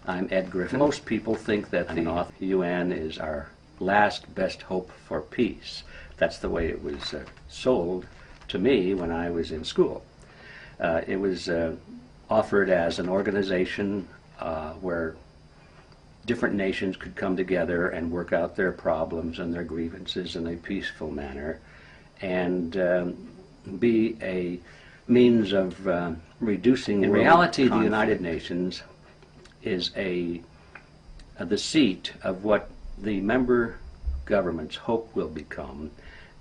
I'm Ed Griffin. Most people think that the UN is our last best hope for peace. That's the way it was sold to me when I was in school. It was offered as an organization where different nations could come together and work out their problems and their grievances in a peaceful manner, and be a means of reducing. In reality, the United Nations is the seat of what the member governments hope will become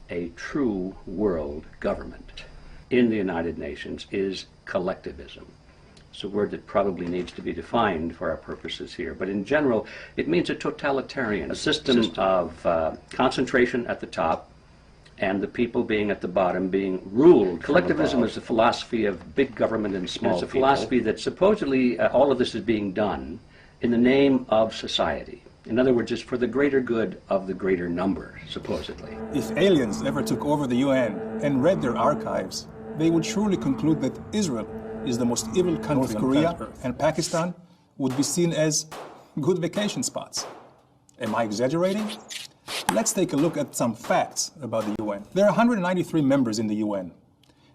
a true world government. In the United Nations is collectivism. It's a word that probably needs to be defined for our purposes here, but in general it means a totalitarian, a system of concentration at the top and the people being at the bottom being ruled. Collectivism is the philosophy of big government and small people. It's a philosophy that supposedly all of this is being done in the name of society. In other words, it's for the greater good of the greater number, supposedly. If aliens ever took over the UN and read their archives, they would surely conclude that Israel is the most evil country. North Korea and Pakistan would be seen as good vacation spots. Am I exaggerating? Let's take a look at some facts about the UN. There are 193 members in the UN.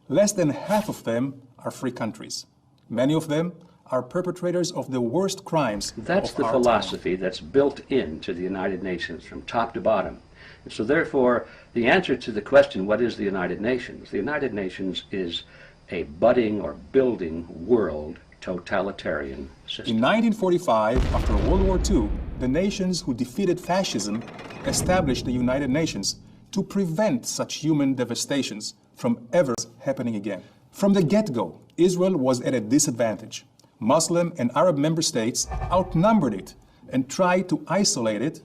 Less than half of them are free countries. Many of them are perpetrators of the worst crimes. That's the philosophy that's built into the United Nations from top to bottom. And so therefore, the answer to the question, what is the United Nations? The United Nations is a budding or building world totalitarian system. In 1945, after World War II, the nations who defeated fascism established the United Nations to prevent such human devastations from ever happening again. From the get-go, Israel was at a disadvantage. Muslim and Arab member states outnumbered it and tried to isolate it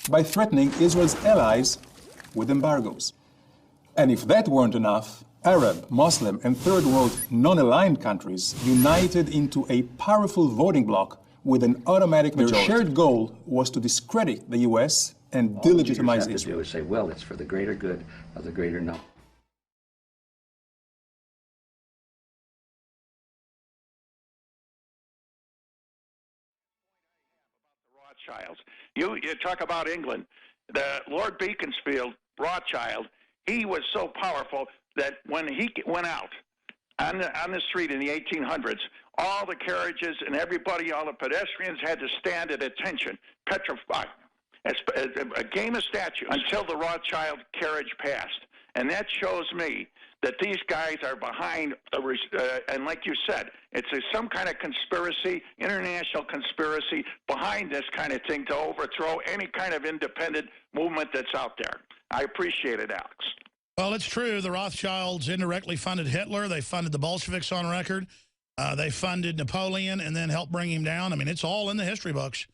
by threatening Israel's allies with embargoes. And if that weren't enough, Arab, Muslim, and Third World non-aligned countries united into a powerful voting bloc with an automatic majority. Their shared goal was to discredit the U.S. and delegitimize Israel. All you say, well, it's for the greater good of the greater number. Rothschilds. You talk about England. The Lord Beaconsfield Rothschild, he was so powerful that when he went out on the street in the 1800s, all the carriages and everybody, all the pedestrians had to stand at attention, petrified, as a game of statues, until the Rothschild carriage passed. And that shows me that these guys are behind, and like you said, it's some kind of conspiracy, international conspiracy behind this kind of thing to overthrow any kind of independent movement that's out there. I appreciate it, Alex. Well, it's true. The Rothschilds indirectly funded Hitler. They funded the Bolsheviks on record. They funded Napoleon and then helped bring him down. I mean, it's all in the history books.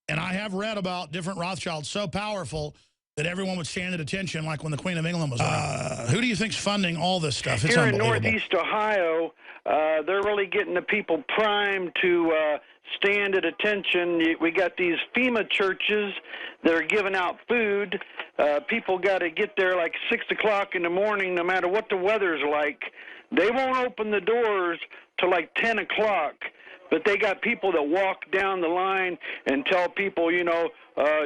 And I have read about different Rothschilds so powerful that everyone would stand at attention, like when the Queen of England was around. Who do you think's funding all this stuff? It's here in Northeast Ohio, they're really getting the people primed to stand at attention. We got these FEMA churches that are giving out food. People got to get there like 6 o'clock in the morning, no matter what the weather's like. They won't open the doors till like 10 o'clock. But they got people that walk down the line and tell people, you know,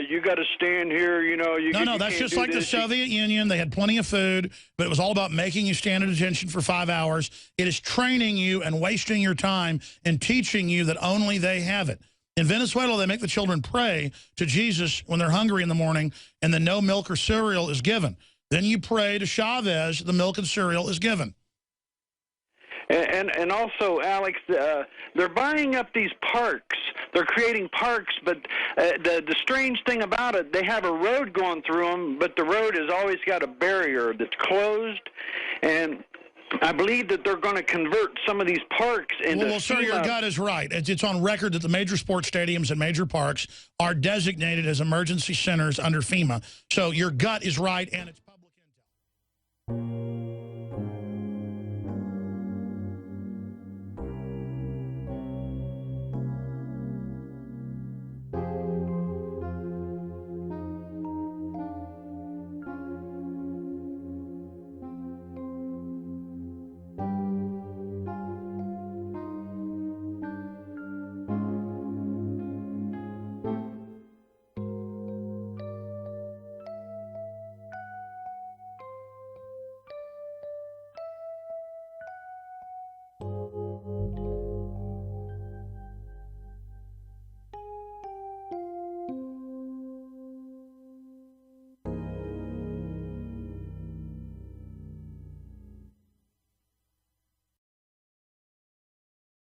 you got to stand here, you know. No, that's just like the Soviet Union. They had plenty of food, but it was all about making you stand at attention for 5 hours. It is training you and wasting your time and teaching you that only they have it. In Venezuela, they make the children pray to Jesus when they're hungry in the morning, and then no milk or cereal is given. Then you pray to Chavez, the milk and cereal is given. And also, Alex, they're buying up these parks. They're creating parks, but the strange thing about it, they have a road going through them, but the road has always got a barrier that's closed. And I believe that they're going to convert some of these parks into... Well, sir, your gut is right. It's on record that the major sports stadiums and major parks are designated as emergency centers under FEMA. So your gut is right, and it's public intel.